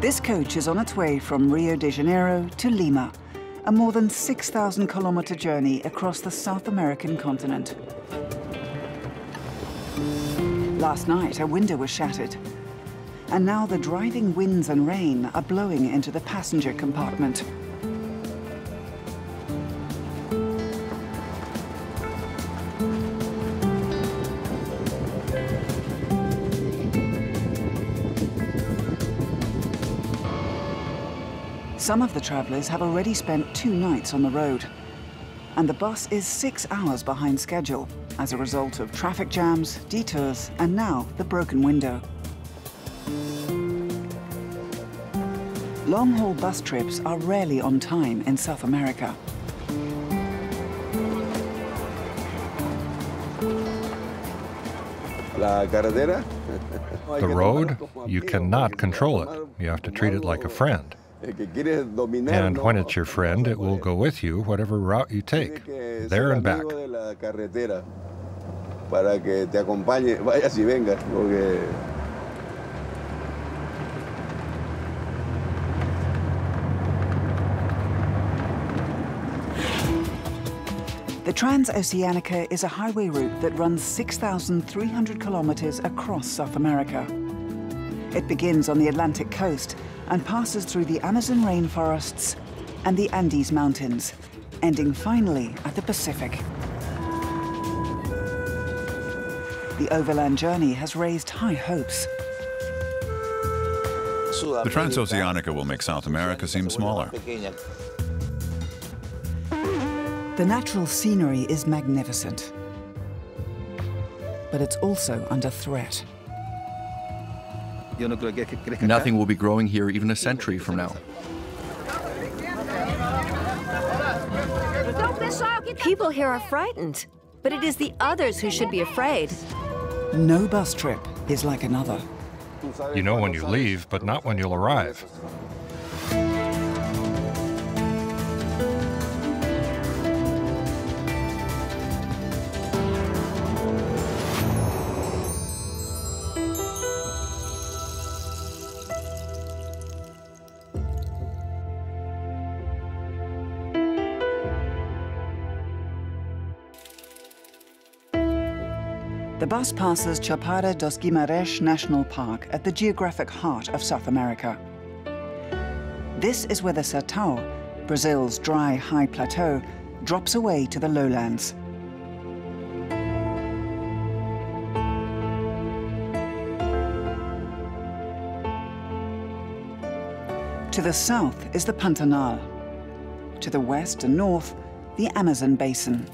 This coach is on its way from Rio de Janeiro to Lima, a more than 6,000-kilometer journey across the South American continent. Last night, a window was shattered, and now the driving winds and rain are blowing into the passenger compartment. Some of the travelers have already spent 2 nights on the road, and the bus is 6 hours behind schedule as a result of traffic jams, detours, and now the broken window. Long-haul bus trips are rarely on time in South America. The road, you cannot control it. You have to treat it like a friend. And when it's your friend, it will go with you whatever route you take, there and back. The Transoceânica is a highway route that runs 6,300 kilometers across South America. It begins on the Atlantic coast and passes through the Amazon rainforests and the Andes Mountains, ending finally at the Pacific. The overland journey has raised high hopes. The Transoceânica will make South America seem smaller. The natural scenery is magnificent, but it's also under threat. Nothing will be growing here even a century from now. People here are frightened, but it is the others who should be afraid. No bus trip is like another. You know when you leave, but not when you'll arrive. The bus passes Chapada dos Guimarães National Park at the geographic heart of South America. This is where the Sertão, Brazil's dry, high plateau, drops away to the lowlands. To the south is the Pantanal. To the west and north, the Amazon basin.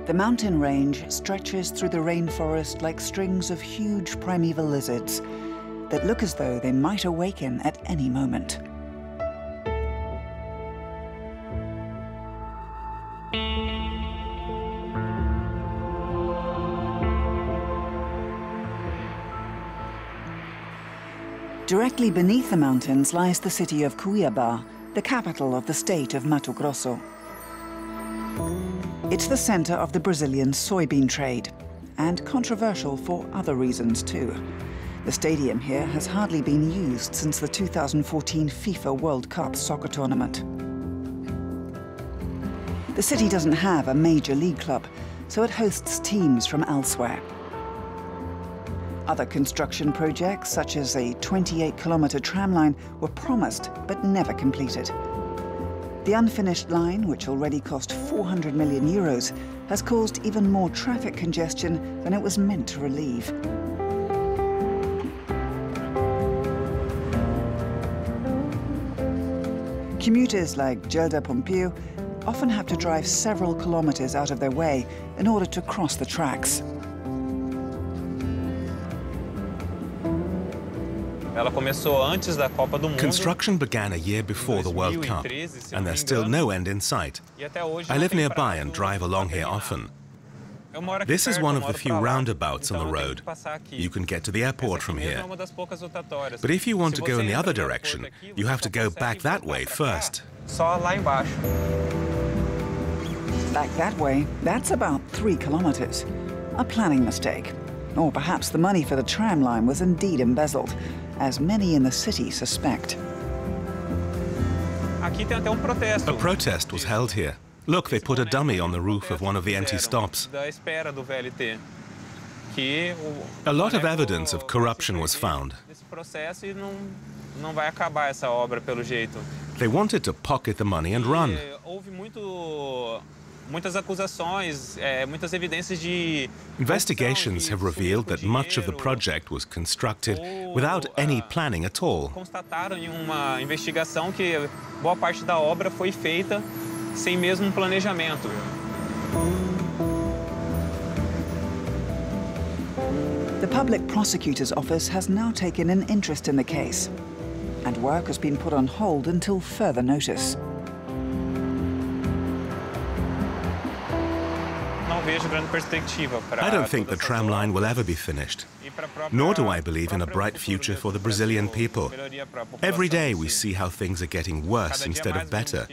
The mountain range stretches through the rainforest like strings of huge primeval lizards that look as though they might awaken at any moment. Directly beneath the mountains lies the city of Cuiabá, the capital of the state of Mato Grosso. It's the center of the Brazilian soybean trade, and controversial for other reasons too. The stadium here has hardly been used since the 2014 FIFA World Cup soccer tournament. The city doesn't have a major league club, so it hosts teams from elsewhere. Other construction projects, such as a 28-kilometer tram line, were promised but never completed. The unfinished line, which already cost 400 million euros, has caused even more traffic congestion than it was meant to relieve. Commuters like Gelda Pompeu often have to drive several kilometers out of their way in order to cross the tracks. Construction began a year before the World Cup, and there's still no end in sight. I live nearby and drive along here often. This is one of the few roundabouts on the road. You can get to the airport from here. But if you want to go in the other direction, you have to go back that way first. só lá embaixo. Back that way, that's about 3 kilometers. A planning mistake. Or perhaps the money for the tram line was indeed embezzled, as many in the city suspect. Aqui tem até protesto. A protest was held here. Look, they put a dummy on the roof of one of the empty stops. Da espera do VLT. A lot of evidence of corruption was found. Esse processo e não vai acabar essa obra pelo jeito. They wanted to pocket the money and run. Houve muitas acusações, muitas evidências de... Investigations have revealed that much of the project was constructed without any planning at all. Constataram em uma investigação que boa parte da obra foi feita sem mesmo planejamento. The Public Prosecutor's Office has now taken an interest in the case, and work has been put on hold until further notice. I don't think the tram line will ever be finished, nor do I believe in a bright future for the Brazilian people. Every day we see how things are getting worse instead of better.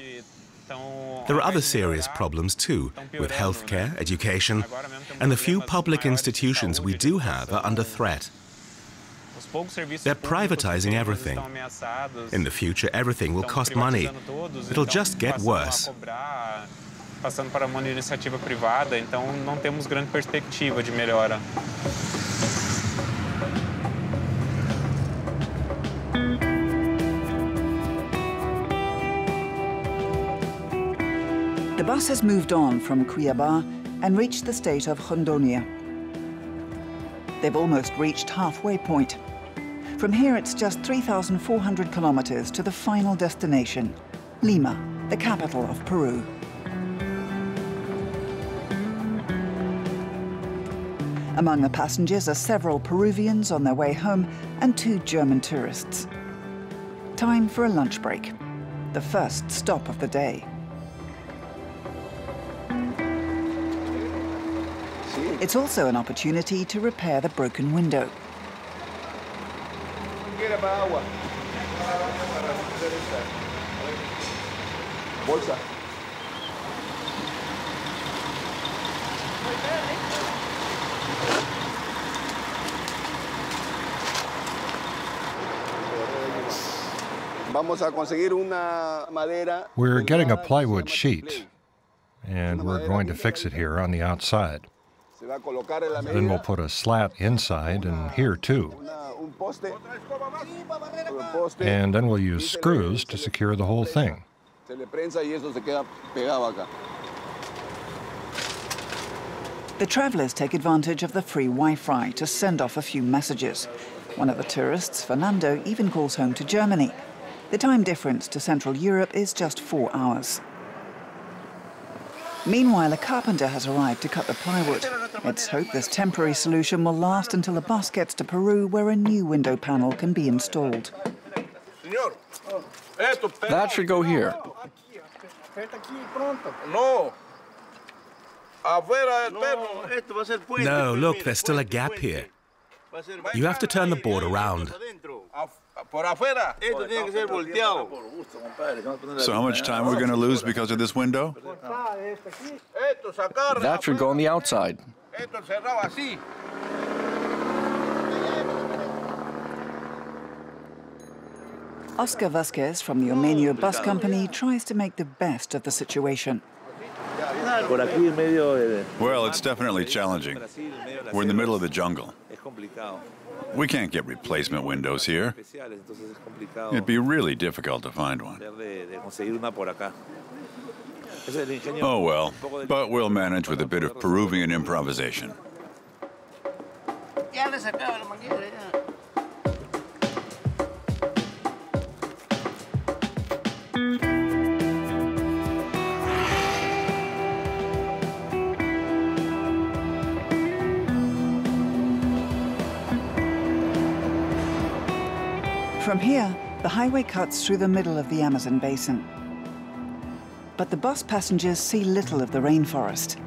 There are other serious problems too, with healthcare, education, and the few public institutions we do have are under threat. They're privatizing everything. In the future, everything will cost money. It'll just get worse. Passando para uma iniciativa privada, então não temos grande perspectiva de melhora. The bus has moved on from Cuiabá and reached the state of Rondônia. They've almost reached halfway point. From here, it's just 3,400 kilometers to the final destination, Lima, the capital of Peru. Among the passengers are several Peruvians on their way home and 2 German tourists. Time for a lunch break, the first stop of the day. It's also an opportunity to repair the broken window. We're getting a plywood sheet, and we're going to fix it here on the outside. Then we'll put a slat inside and here too. And then we'll use screws to secure the whole thing. The travelers take advantage of the free Wi-Fi to send off a few messages. One of the tourists, Fernando, even calls home to Germany. The time difference to Central Europe is just 4 hours. Meanwhile, a carpenter has arrived to cut the plywood. Let's hope this temporary solution will last until the bus gets to Peru, where a new window panel can be installed. That should go here. No, look, there's still a gap here. You have to turn the board around. So how much time we're going to lose because of this window? That should go on the outside. Oscar Vasquez from the Ormenio bus company tries to make the best of the situation. Well, it's definitely challenging. We're in the middle of the jungle. We can't get replacement windows here. It'd be really difficult to find one. Oh well, but we'll manage with a bit of Peruvian improvisation. From here, the highway cuts through the middle of the Amazon basin. But the bus passengers see little of the rainforest.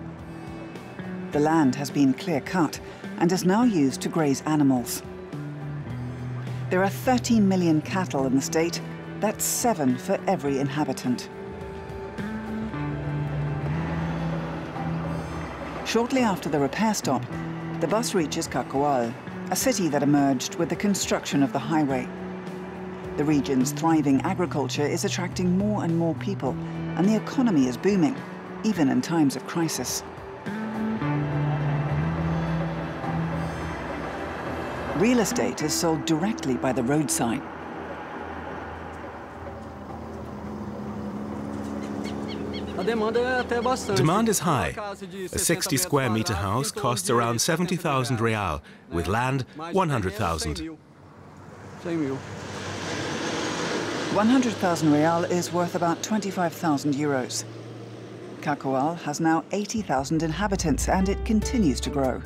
The land has been clear-cut and is now used to graze animals. There are 13 million cattle in the state. That's 7 for every inhabitant. Shortly after the repair stop, the bus reaches Cacoal, a city that emerged with the construction of the highway. The region's thriving agriculture is attracting more and more people, and the economy is booming, even in times of crisis. Real estate is sold directly by the roadside. Demand is high. A 60 square meter house costs around 70,000 real, with land 100,000. 100,000 real is worth about 25,000 euros. Cacoal has now 80,000 inhabitants, and it continues to grow.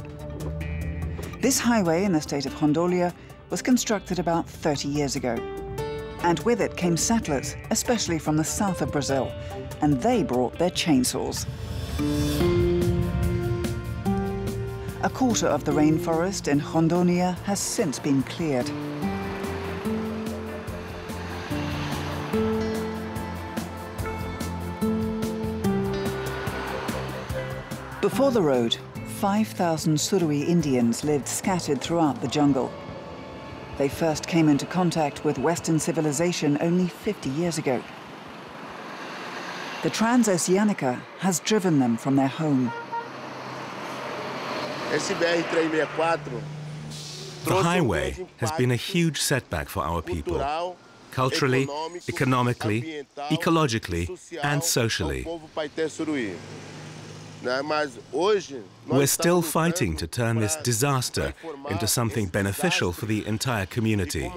This highway in the state of Rondônia was constructed about 30 years ago. And with it came settlers, especially from the south of Brazil, and they brought their chainsaws. A quarter of the rainforest in Rondônia has since been cleared. Before the road, 5,000 Surui Indians lived scattered throughout the jungle. They first came into contact with Western civilization only 50 years ago. The Transoceânica has driven them from their home. The highway has been a huge setback for our people, culturally, economically, ecologically, and socially. We're still fighting to turn this disaster into something beneficial for the entire community.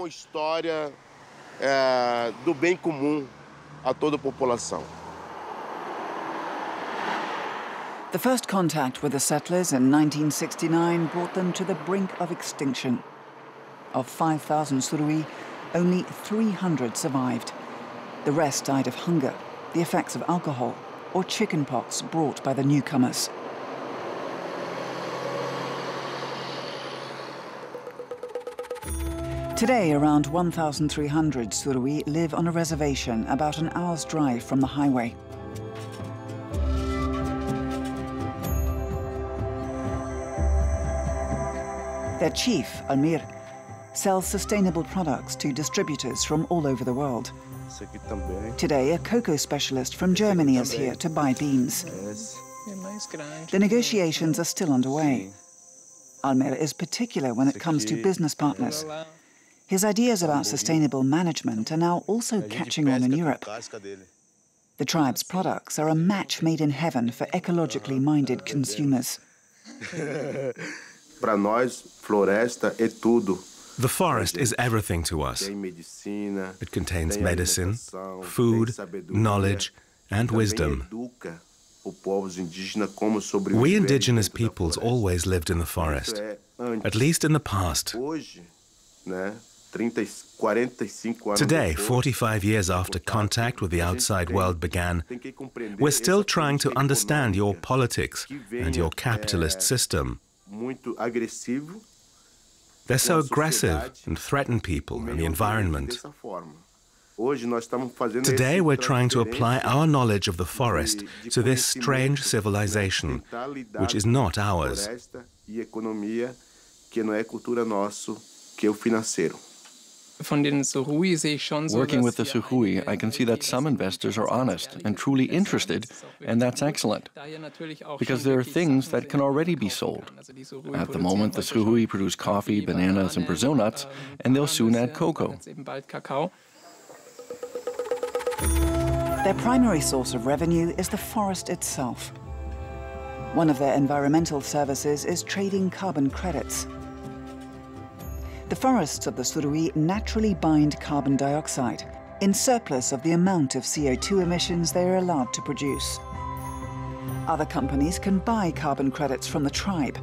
The first contact with the settlers in 1969 brought them to the brink of extinction. Of 5,000 Surui, only 300 survived. The rest died of hunger, the effects of alcohol, or chickenpox brought by the newcomers. Today, around 1,300 Surui live on a reservation about an hour's drive from the highway. Their chief, Almir, sells sustainable products to distributors from all over the world. Today, a cocoa specialist from Germany is here to buy beans. The negotiations are still underway. Almir is particular when it comes to business partners. His ideas about sustainable management are now also catching on in Europe. The tribe's products are a match made in heaven for ecologically minded consumers. The forest is everything to us. It contains medicine, food, knowledge, and wisdom. We indigenous peoples always lived in the forest, at least in the past. Today, 45 years after contact with the outside world began, we're still trying to understand your politics and your capitalist system. They're so aggressive and threaten people and the environment. Today we're trying to apply our knowledge of the forest to this strange civilization, which is not ours. Working with the Surui, I can see that some investors are honest and truly interested, and that's excellent, because there are things that can already be sold. At the moment, the Surui produce coffee, bananas, and Brazil nuts, and they'll soon add cocoa. Their primary source of revenue is the forest itself. One of their environmental services is trading carbon credits. The forests of the Surui naturally bind carbon dioxide, in surplus of the amount of CO2 emissions they are allowed to produce. Other companies can buy carbon credits from the tribe.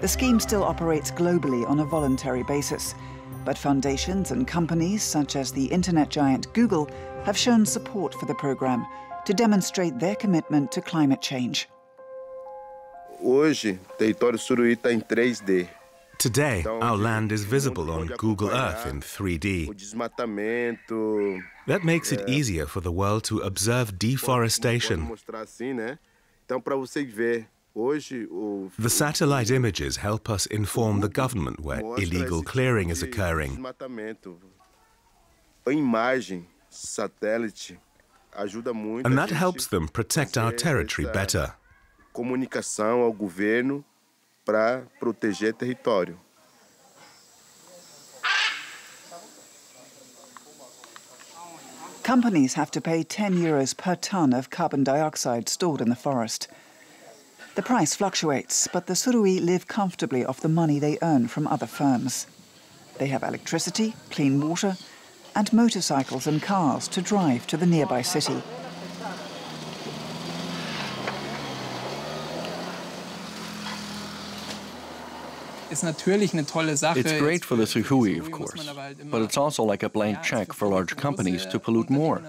The scheme still operates globally on a voluntary basis, but foundations and companies such as the internet giant Google have shown support for the program to demonstrate their commitment to climate change. Today, our land is visible on Google Earth in 3D. That makes it easier for the world to observe deforestation. The satellite images help us inform the government where illegal clearing is occurring. And that helps them protect our territory better. Companies have to pay 10 euros per tonne of carbon dioxide stored in the forest. The price fluctuates, but the Surui live comfortably off the money they earn from other firms. They have electricity, clean water, and motorcycles and cars to drive to the nearby city. It's great for the Suhui, of course, but it's also like a blank check for large companies to pollute more,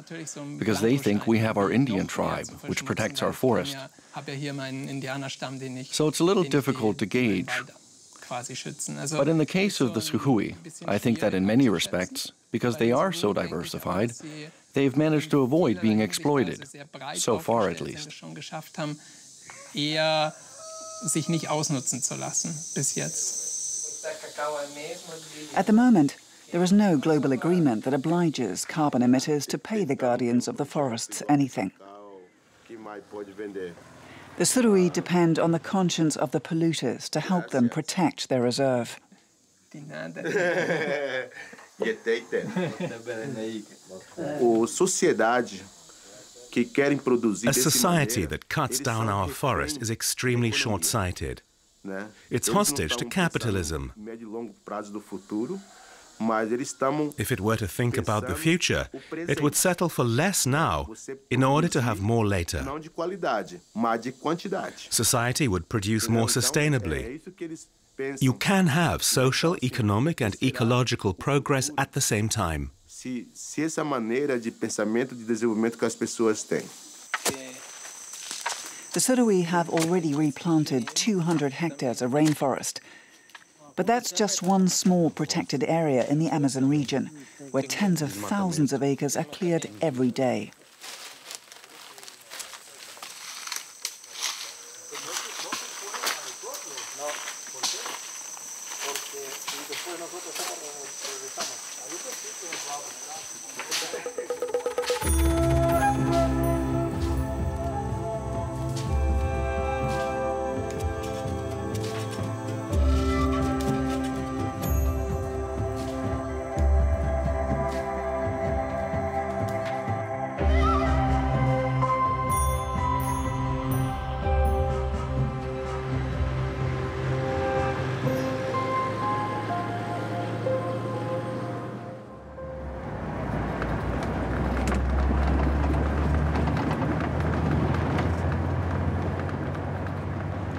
because they think we have our Indian tribe, which protects our forest. So it's a little difficult to gauge. But in the case of the Suhui, I think that in many respects, because they are so diversified, they've managed to avoid being exploited, so far at least. Sich nicht ausnutzen zu lassen, bis jetzt. At the moment, there is no global agreement that obliges carbon emitters to pay the guardians of the forests anything. The Surui depend on the conscience of the polluters to help them protect their reserve. A society that cuts down our forest is extremely short-sighted. It's hostage to capitalism. If it were to think about the future, it would settle for less now in order to have more later. Society would produce more sustainably. You can have social, economic, and ecological progress at the same time. The Surui have already replanted 200 hectares of rainforest. But that's just one small protected area in the Amazon region, where tens of thousands of acres are cleared every day.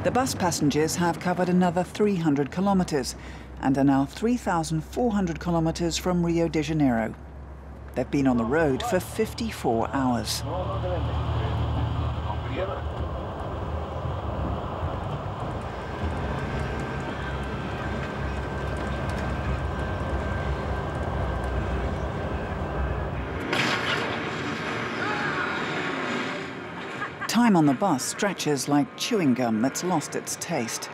The bus passengers have covered another 300 kilometers and are now 3,400 kilometers from Rio de Janeiro. They've been on the road for 54 hours. Time on the bus stretches like chewing gum that's lost its taste.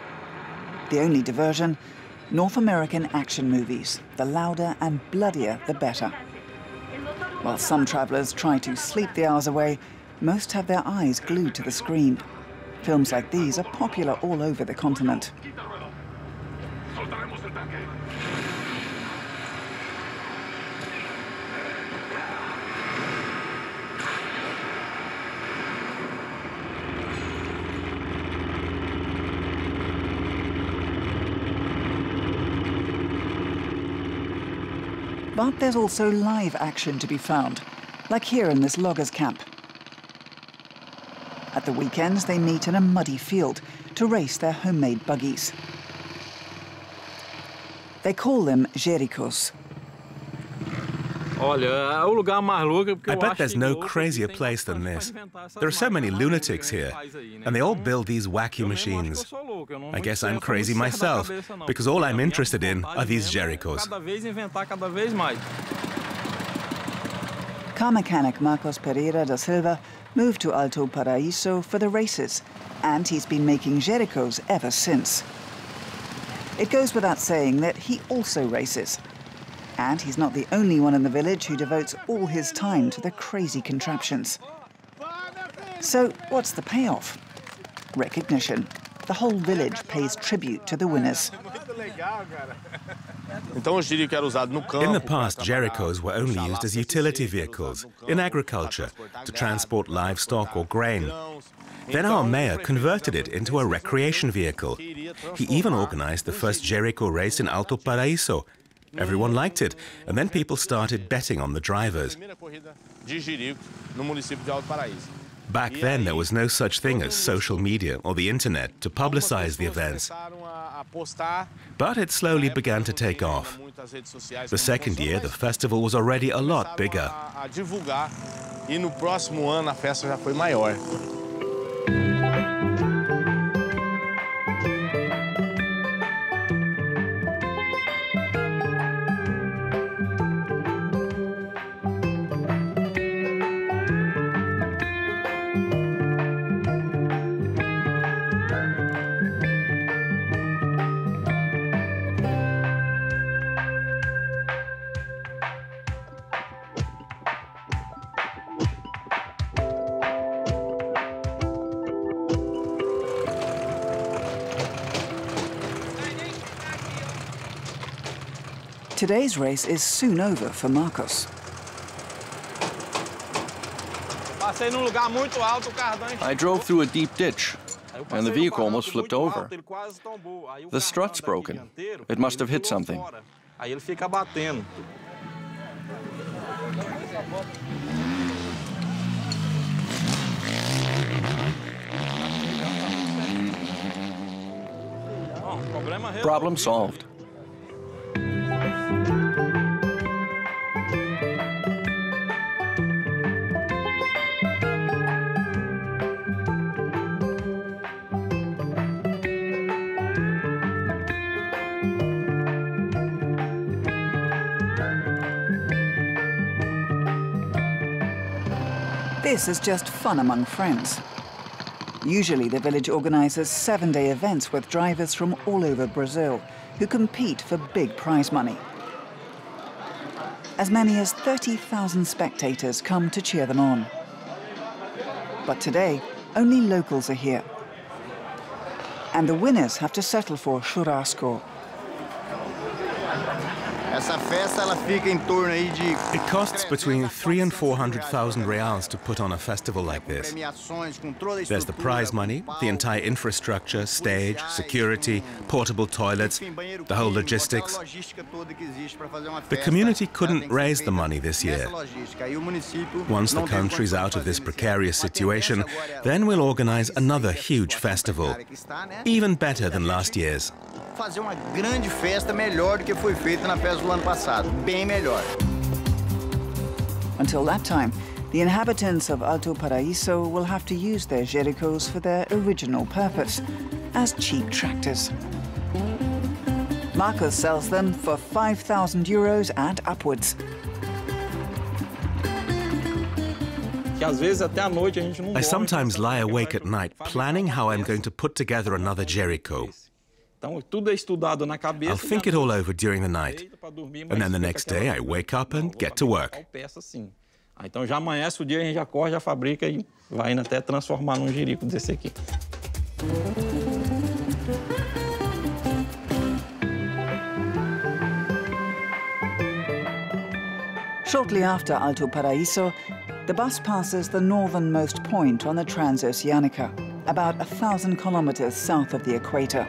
The only diversion? North American action movies. The louder and bloodier, the better. While some travelers try to sleep the hours away, most have their eyes glued to the screen. Films like these are popular all over the continent. But there's also live action to be found, like here in this loggers' camp. At the weekends, they meet in a muddy field to race their homemade buggies. They call them Jericos. I bet there's no crazier place than this. There are so many lunatics here, and they all build these wacky machines. I guess I'm crazy myself, because all I'm interested in are these Jericos. Car mechanic Marcos Pereira da Silva moved to Alto Paraiso for the races, and he's been making Jericos ever since. It goes without saying that he also races. And he's not the only one in the village who devotes all his time to the crazy contraptions. So what's the payoff? Recognition. The whole village pays tribute to the winners. In the past, Jericos were only used as utility vehicles in agriculture to transport livestock or grain. Then our mayor converted it into a recreation vehicle. He even organized the first Jerico race in Alto Paraiso. Everyone liked it, and then people started betting on the drivers. Back then, there was no such thing as social media or the internet to publicize the events. But it slowly began to take off. The second year, the festival was already a lot bigger. Today's race is soon over for Marcos. I drove through a deep ditch, and the vehicle almost flipped over. The strut's broken. It must have hit something. Problem solved. This is just fun among friends. Usually the village organizes 7-day events with drivers from all over Brazil who compete for big prize money. As many as 30,000 spectators come to cheer them on. But today, only locals are here. And the winners have to settle for churrasco. It costs between 300,000 and 400,000 reals to put on a festival like this. There's the prize money, the entire infrastructure, stage, security, portable toilets, the whole logistics. The community couldn't raise the money this year. Once the country's out of this precarious situation, then we'll organize another huge festival, even better than last year's. Fazer uma grande festa melhor do que foi feita na festa do ano passado, bem melhor. Until that time, the inhabitants of Alto Paraiso will have to use their Jericos for their original purpose, as cheap tractors. Marcos sells them for 5,000 euros and upwards. I sometimes lie awake at night planning how I'm going to put together another Jerico. I'll think it all over during the night, and then the next day I wake up and get to work. Então já amanhece o dia, a gente já corre, já fabrica e vai indo até transformar num Jerico desse aqui. Shortly after Alto Paraiso, the bus passes the northernmost point on the Transoceânica, about 1,000 kilometers south of the equator.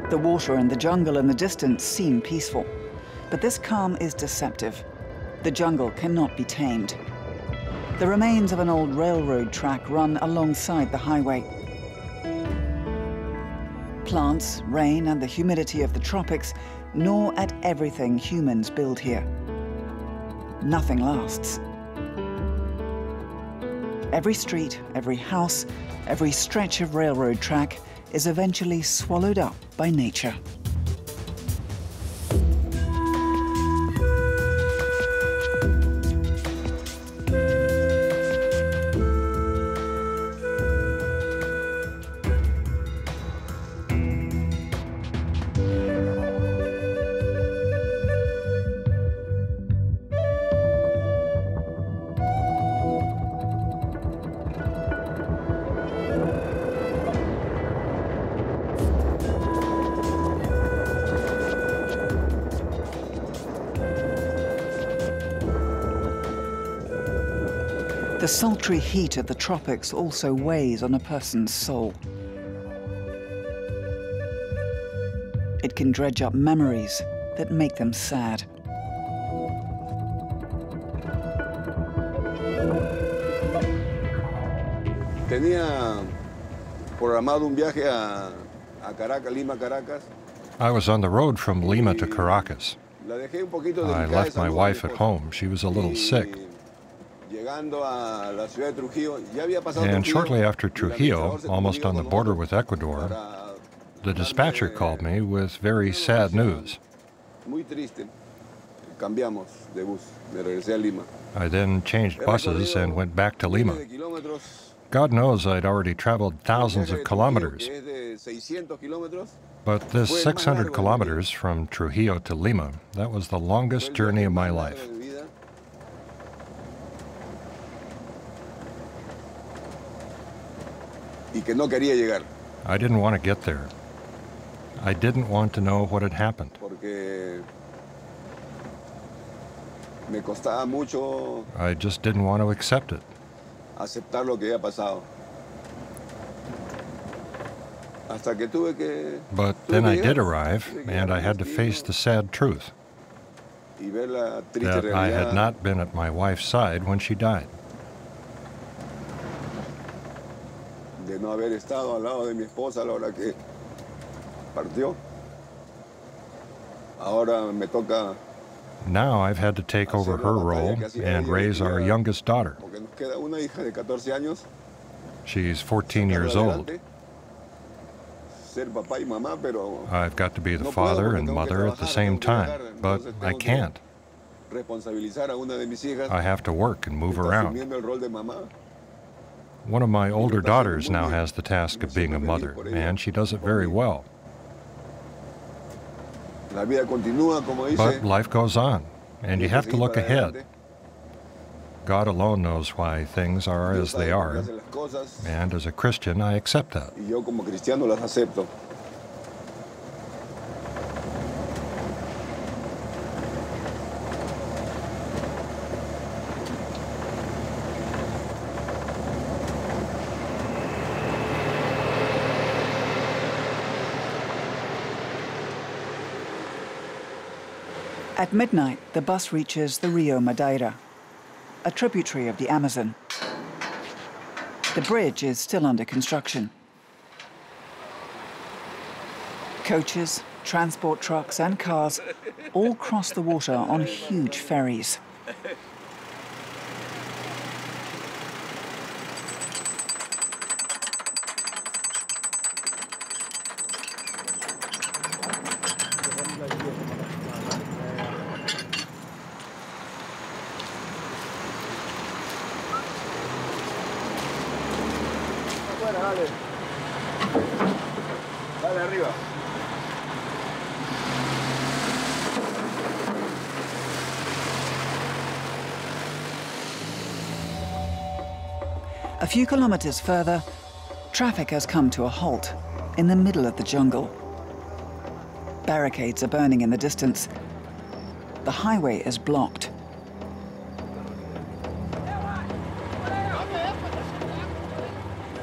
The water and the jungle in the distance seem peaceful, but this calm is deceptive. The jungle cannot be tamed. The remains of an old railroad track run alongside the highway. Plants, rain, and the humidity of the tropics gnaw at everything humans build here. Nothing lasts. Every street, every house, every stretch of railroad track is eventually swallowed up by nature. The sultry heat of the tropics also weighs on a person's soul. It can dredge up memories that make them sad. Tenía programado un viaje a Caracas, Lima, Caracas. I was on the road from Lima to Caracas. I left my wife at home. She was a little sick. And shortly after Trujillo, almost on the border with Ecuador, the dispatcher called me with very sad news. I then changed buses and went back to Lima. God knows I'd already traveled thousands of kilometers. But this 600 kilometers from Trujillo to Lima, that was the longest journey of my life. I didn't want to get there. I didn't want to know what had happened. I just didn't want to accept it. But then I did arrive, and I had to face the sad truth that I had not been at my wife's side when she died. Now I've had to take over her role and raise our youngest daughter. She's 14 years old. I've got to be the father and mother at the same time, but I can't. I have to work and move around. One of my older daughters now has the task of being a mother, and she does it very well. But life goes on, and you have to look ahead. God alone knows why things are as they are, and as a Christian, I accept that. At midnight, the bus reaches the Rio Madeira, a tributary of the Amazon. The bridge is still under construction. Coaches, transport trucks and cars all cross the water on huge ferries. A few kilometers further, traffic has come to a halt in the middle of the jungle. Barricades are burning in the distance. The highway is blocked.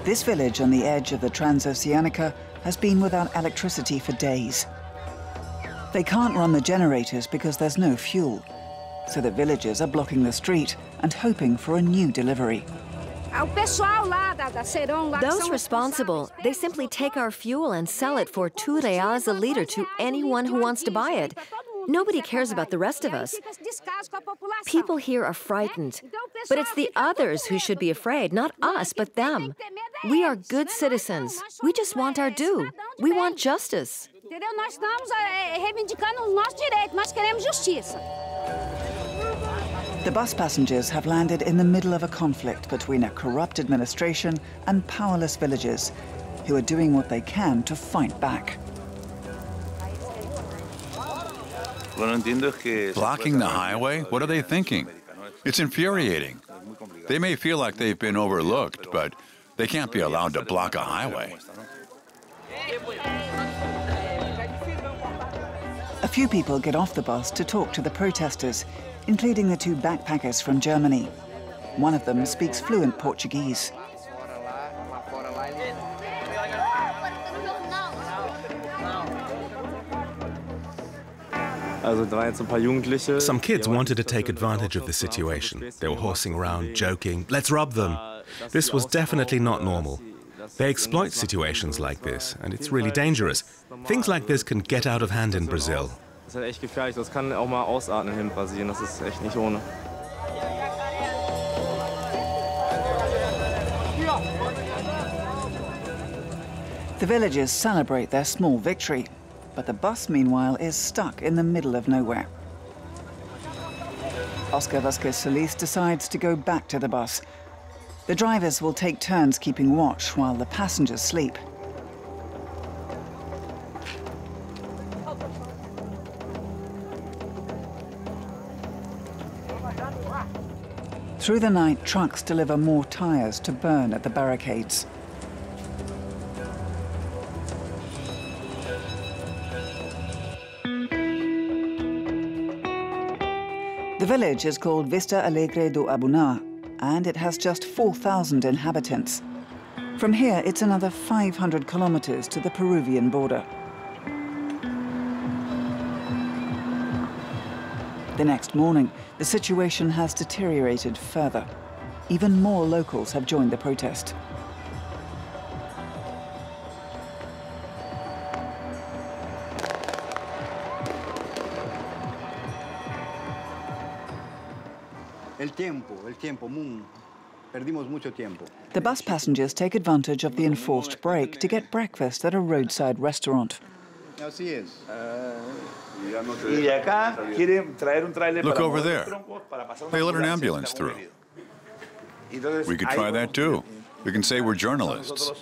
This village on the edge of the Transoceânica has been without electricity for days. They can't run the generators because there's no fuel, so the villagers are blocking the street and hoping for a new delivery. Those responsible, they simply take our fuel and sell it for 2 reais a liter to anyone who wants to buy it. Nobody cares about the rest of us. People here are frightened, but it's the others who should be afraid, not us, but them. We are good citizens. We just want our due. We want justice. The bus passengers have landed in the middle of a conflict between a corrupt administration and powerless villagers who are doing what they can to fight back. Blocking the highway? What are they thinking? It's infuriating. They may feel like they've been overlooked, but they can't be allowed to block a highway. A few people get off the bus to talk to the protesters, including the 2 backpackers from Germany. One of them speaks fluent Portuguese. Some kids wanted to take advantage of the situation. They were horsing around, joking, "Let's rob them." This was definitely not normal. They exploit situations like this, and it's really dangerous. Things like this can get out of hand in Brazil. The villagers celebrate their small victory, but the bus, meanwhile, is stuck in the middle of nowhere. Oscar Vasquez Solis decides to go back to the bus. The drivers will take turns keeping watch while the passengers sleep. Through the night, trucks deliver more tires to burn at the barricades. The village is called Vista Alegre do Abunã, and it has just 4,000 inhabitants. From here, it's another 500 kilometers to the Peruvian border. The next morning, the situation has deteriorated further. Even more locals have joined the protest. The bus passengers take advantage of the enforced break to get breakfast at a roadside restaurant. Look over there. They let an ambulance through. We could try that too. We can say we're journalists.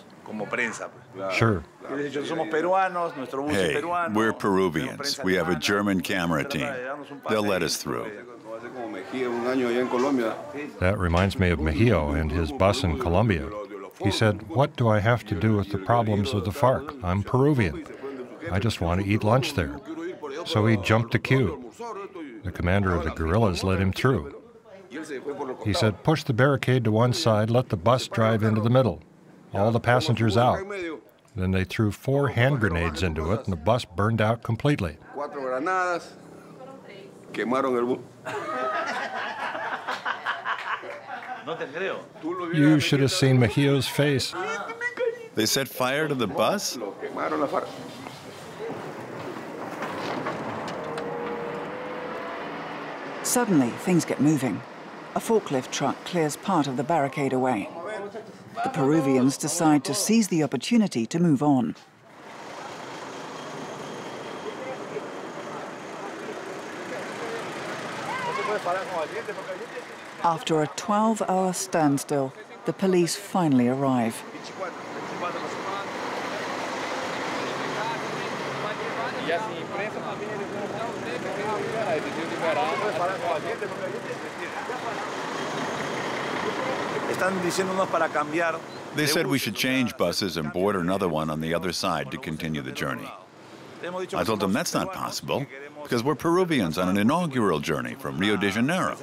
Sure. Hey, we're Peruvians. We have a German camera team. They'll let us through. That reminds me of Mejio and his bus in Colombia. He said, "What do I have to do with the problems of the FARC? I'm Peruvian. I just want to eat lunch there." So he jumped the queue. The commander of the guerrillas let him through. He said, "Push the barricade to one side, let the bus drive into the middle. All the passengers out." Then they threw 4 hand grenades into it, and the bus burned out completely. You should have seen Mejio's face. They set fire to the bus? Suddenly, things get moving. A forklift truck clears part of the barricade away. The Peruvians decide to seize the opportunity to move on. After a 12-hour standstill, the police finally arrive. They said we should change buses and board another one on the other side to continue the journey. I told them that's not possible, because we're Peruvians on an inaugural journey from Rio de Janeiro.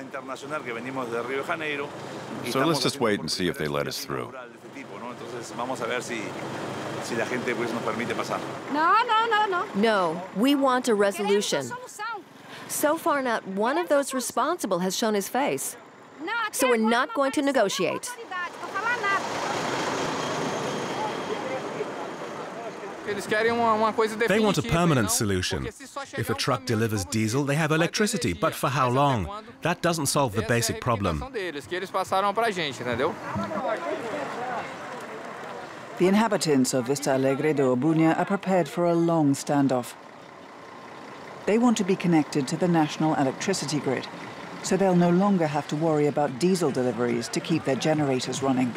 So let's just wait and see if they let us through. No, we want a resolution. So far, not one of those responsible has shown his face. So we're not going to negotiate. They want a permanent solution. If a truck delivers diesel, they have electricity, but for how long? That doesn't solve the basic problem. The inhabitants of Vista Alegre do Abunã are prepared for a long standoff. They want to be connected to the national electricity grid, so they'll no longer have to worry about diesel deliveries to keep their generators running.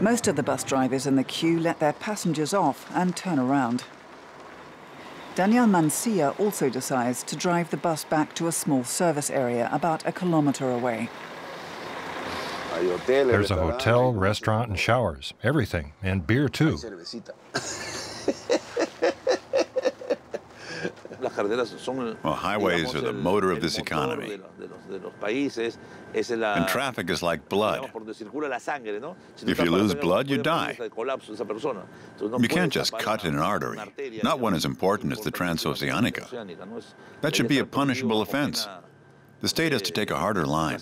Most of the bus drivers in the queue let their passengers off and turn around. Daniel Mancia also decides to drive the bus back to a small service area about a kilometer away. There's a hotel, restaurant, and showers. Everything. And beer, too. Well, highways are the motor of this economy. And traffic is like blood. If you lose blood, you die. You can't just cut in an artery, not one as important as the Transoceânica. That should be a punishable offense. The state has to take a harder line.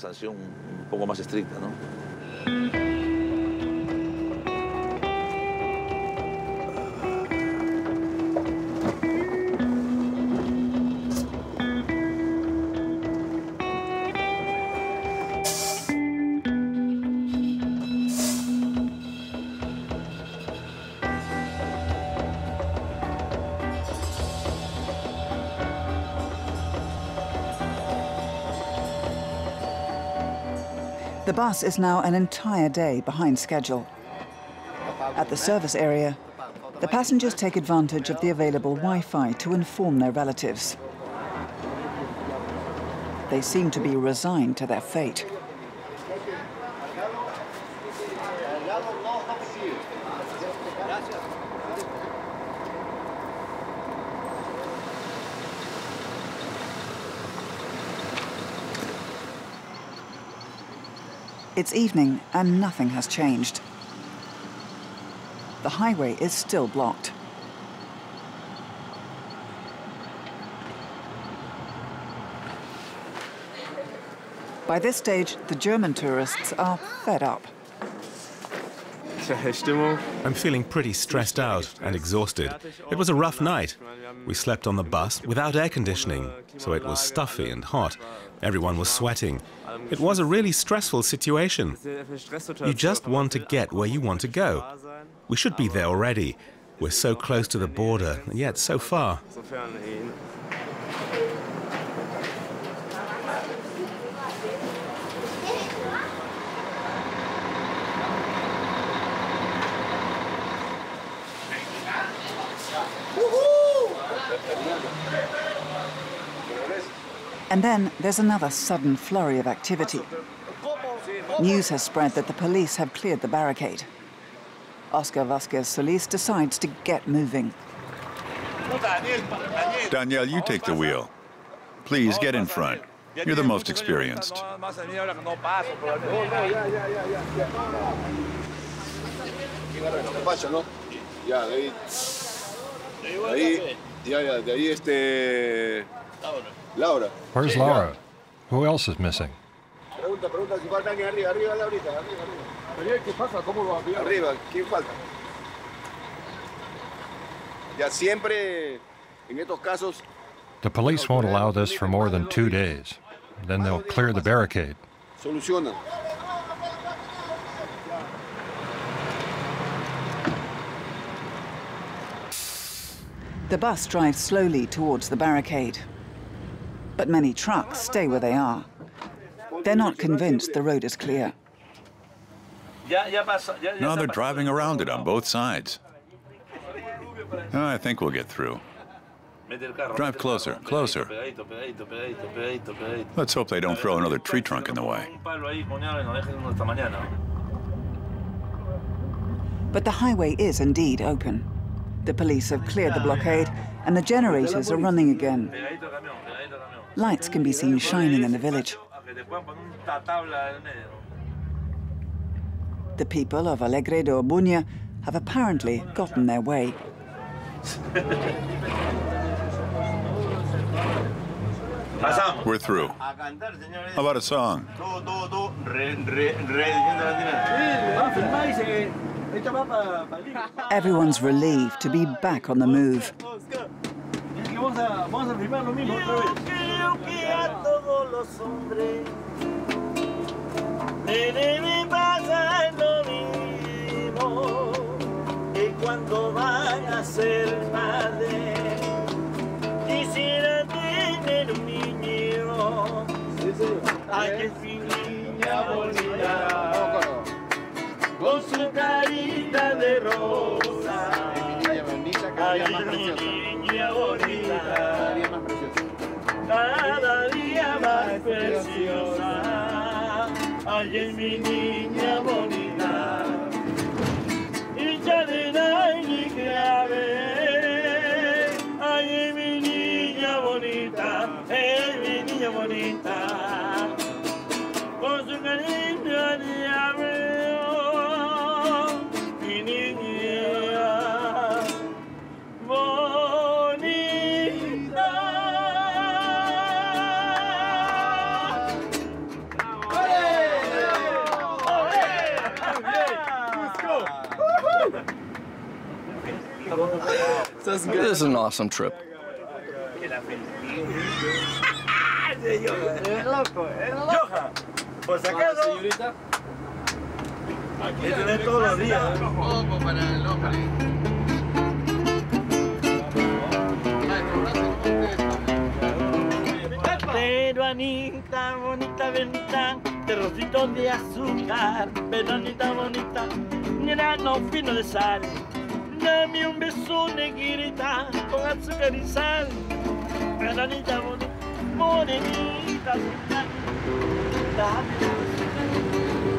The bus is now an entire day behind schedule. At the service area, the passengers take advantage of the available Wi-Fi to inform their relatives. They seem to be resigned to their fate. It's evening and nothing has changed. The highway is still blocked. By this stage, the German tourists are fed up. I'm feeling pretty stressed out and exhausted. It was a rough night. We slept on the bus without air conditioning, so it was stuffy and hot. Everyone was sweating. It was a really stressful situation. You just want to get where you want to go. We should be there already. We're so close to the border, and yet so far. And then there's another sudden flurry of activity. News has spread that the police have cleared the barricade. Oscar Vasquez Solis decides to get moving. Daniel, you take the wheel. Please get in front. You're the most experienced. Where's Laura? Who else is missing? The police won't allow this for more than 2 days. Then they'll clear the barricade. The bus drives slowly towards the barricade. But many trucks stay where they are. They're not convinced the road is clear. No, they're driving around it on both sides. Oh, I think we'll get through. Drive closer, closer. Let's hope they don't throw another tree trunk in the way. But the highway is indeed open. The police have cleared the blockade and the generators are running again. Lights can be seen shining in the village. The people of Alegre de Abunã have apparently gotten their way. We're through. How about a song? Everyone's relieved to be back on the move. Con su cariño Ay, mi niña bonita. Cada día más preciosa. Ay, mi niña bonita. Y ya de nadie que ay, mi niña bonita, mi niña bonita, con su cariño de abreo, mi niña bonita. This is an awesome trip. Johan, por si acaso, señorita, aquí tenés todos los días. Pero Anita, bonita venta, de rositos de azúcar. Pero Anita, bonita, grano fino de sal. Dame un beso, negrita, con azúcar y sal. Pero Anita, bonita, morenita, dame un beso.